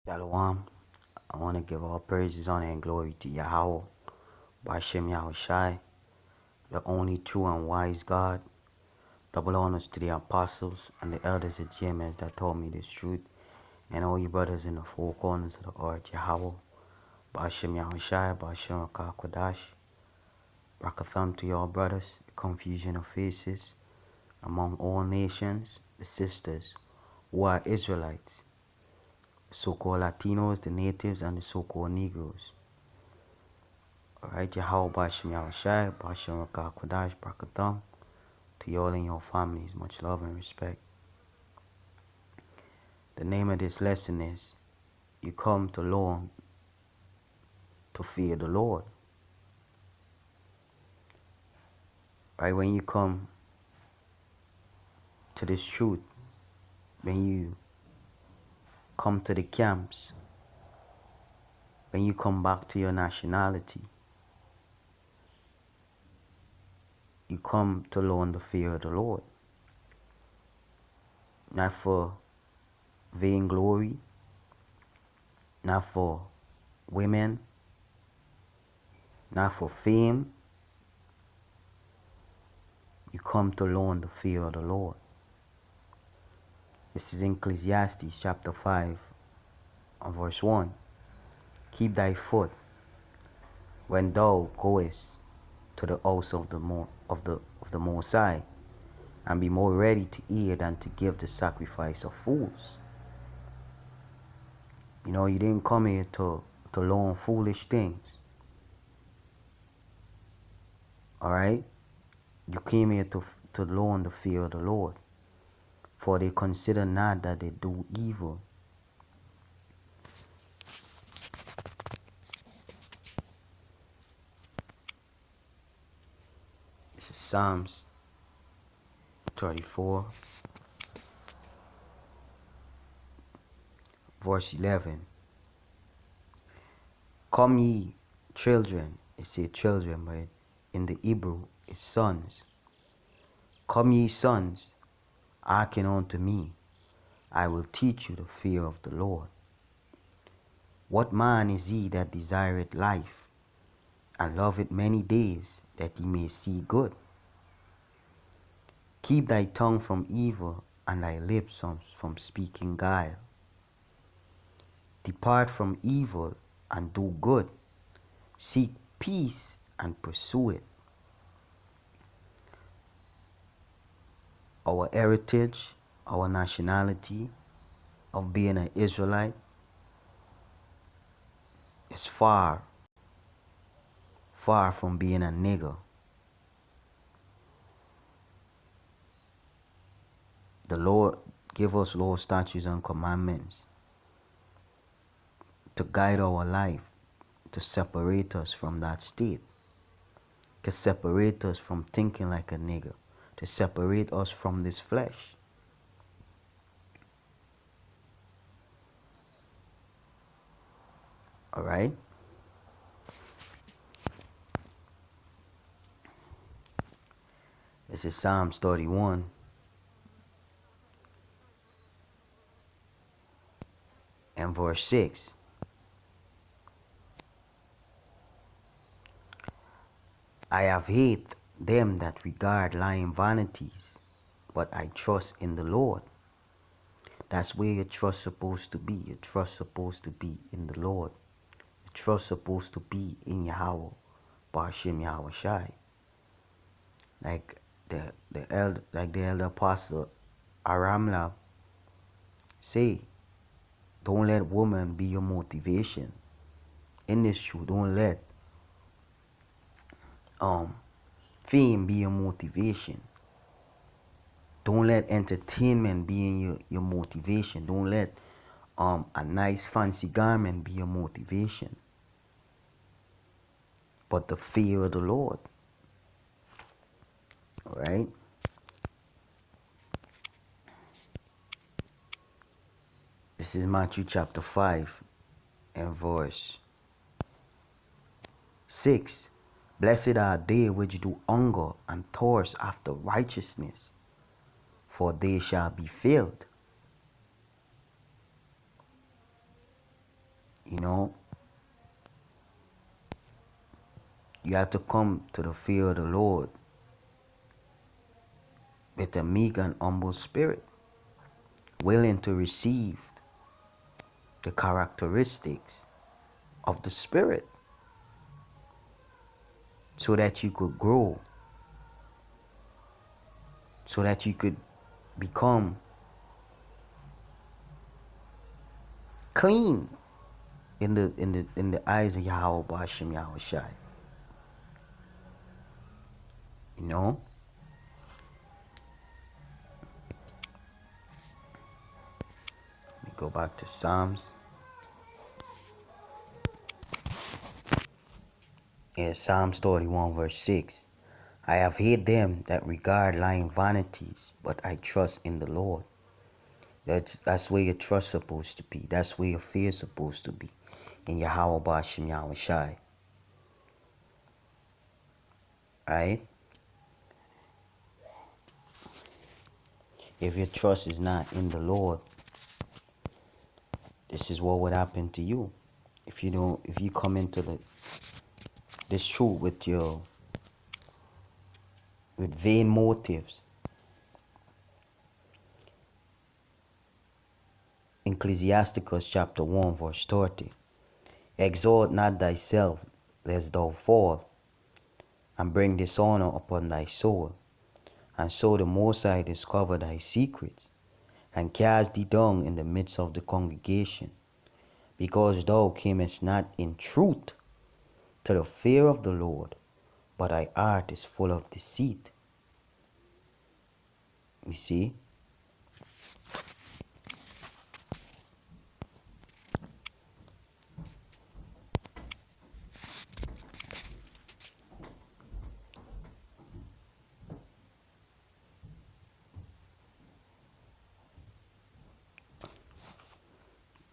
Shalom. I want to give all praises, honor, and glory to Yahweh, Bashem Yahushai, the only true and wise God. Double honors to the apostles and the elders of GMS that taught me this truth, and all you brothers in the four corners of the earth, Yahweh, Bashem Yahushai, Bashem Rakakwadash. Rakatham to y'all brothers, the confusion of faces among all nations, the sisters who are Israelites, the so-called Latinos, the natives, and the so-called Negroes. Alright, Yahweh Bashem Yahushai, Bashem Rakah Kodash, Brakatham, to y'all and your families, much love and respect. The name of this lesson is, you come to learn to fear the Lord. Right, when you come to this truth, when you come to the camps, when you come back to your nationality, you come to learn the fear of the Lord. Not for vainglory, not for women, not for fame. You come to learn the fear of the Lord. This is Ecclesiastes chapter 5 and verse 1. Keep thy foot when thou goest to the house of the Most High, and be more ready to hear than to give the sacrifice of fools. You know, you didn't come here to learn foolish things. Alright? You came here to learn the fear of the Lord. For they consider not that they do evil. This is Psalms 34, verse 11. Come ye, children. It says children, but in the Hebrew it's sons. Come ye, sons, hearken unto me. I will teach you the fear of the Lord. What man is he that desireth life, and loveth many days, that he may see good? Keep thy tongue from evil, and thy lips from speaking guile. Depart from evil, and do good. Seek peace, and pursue it. Our heritage, our nationality of being an Israelite is far from being a nigger. The Lord give us law, statutes, and commandments to guide our life, to separate us from that state, to separate us from thinking like a nigger, to separate us from this flesh. Alright? This is Psalms 31. And verse 6. I have hate them that regard lying vanities, but I trust in the Lord. That's where your trust supposed to be. Your trust supposed to be in the Lord. Your trust supposed to be in Yahweh, Bashem Yahushai. Like the elder apostle Aramla say, don't let woman be your motivation. In this truth, don't let fame be your motivation. Don't let entertainment be in your motivation. Don't let a nice fancy garment be your motivation. But the fear of the Lord. Alright? This is Matthew chapter 5 and verse 6. Blessed are they which do hunger and thirst after righteousness, for they shall be filled. You know, you have to come to the fear of the Lord with a meek and humble spirit, willing to receive the characteristics of the Spirit so that you could grow, so that you could become clean in the eyes of Yahweh Bashem Yahweh Shai. You know? Let me go back to Psalms. Yeah, Psalms 31 verse 6. I have hate them that regard lying vanities, but I trust in the Lord. That's where your trust supposed to be. That's where your fear supposed to be. In Yahweh Bashem Yahweh Shai. Right? If your trust is not in the Lord, this is what would happen to you. If you come into this truth with vain motives. Ecclesiasticus chapter 1 verse 30. Exalt not thyself lest thou fall, and bring dishonor upon thy soul. And so the Most High discover thy secrets, and cast thee down in the midst of the congregation, because thou camest not in truth to the fear of the Lord, but thy heart is full of deceit. You see?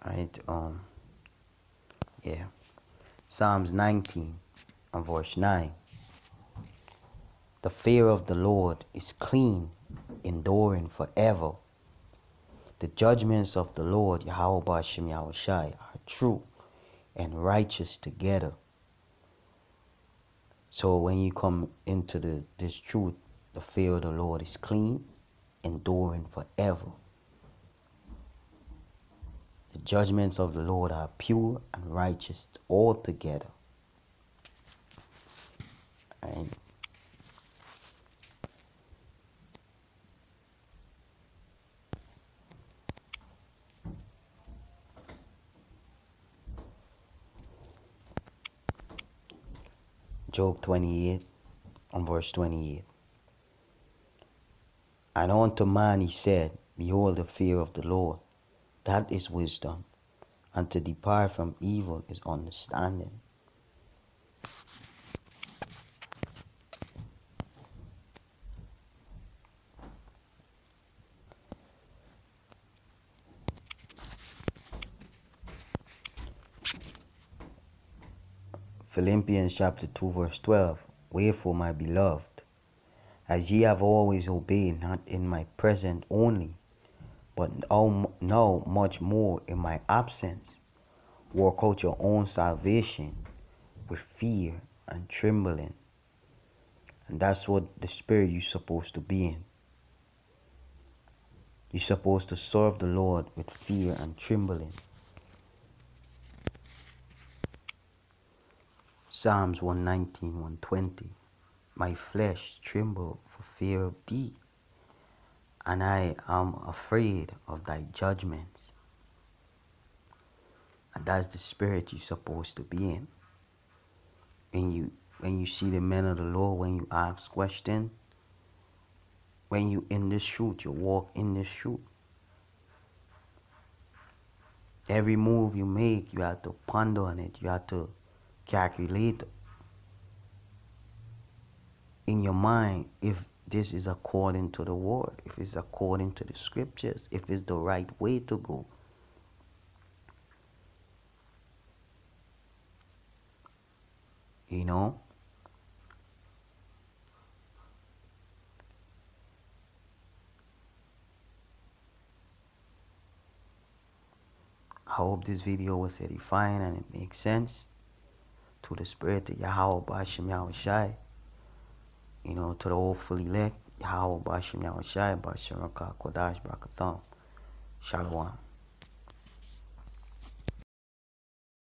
Right? Yeah. Psalms 19 and verse 9. The fear of the Lord is clean, enduring forever. The judgments of the Lord, Yahweh Bashem Yahweh Shai, are true and righteous together. So when you come into this truth, the fear of the Lord is clean, enduring forever. The judgments of the Lord are pure and righteous altogether. And Job 28 and verse 28. And unto man he said, behold the fear of the Lord, that is wisdom, and to depart from evil is understanding. Philippians chapter 2 verse 12. Wherefore, my beloved, as ye have always obeyed, not in my presence only, but now much more in my absence, work out your own salvation with fear and trembling. And that's what the spirit you're supposed to be in. You're supposed to serve the Lord with fear and trembling. Psalms 119, 120. My flesh tremble for fear of thee, and I am afraid of thy judgments. And that's the spirit you're supposed to be in. When you see the men of the Lord, when you ask questions, when you in this truth, you walk in this truth. Every move you make, you have to ponder on it. You have to calculate in your mind if this is according to the word, if it's according to the scriptures, if it's the right way to go. You know? hope this video was edifying and it makes sense to the spirit of Yahweh Bashim Yahushai. To the hopefully elect, Yahweh Bashim Yahushai, Bashim Rakah Kodash Brakatham. Shalom.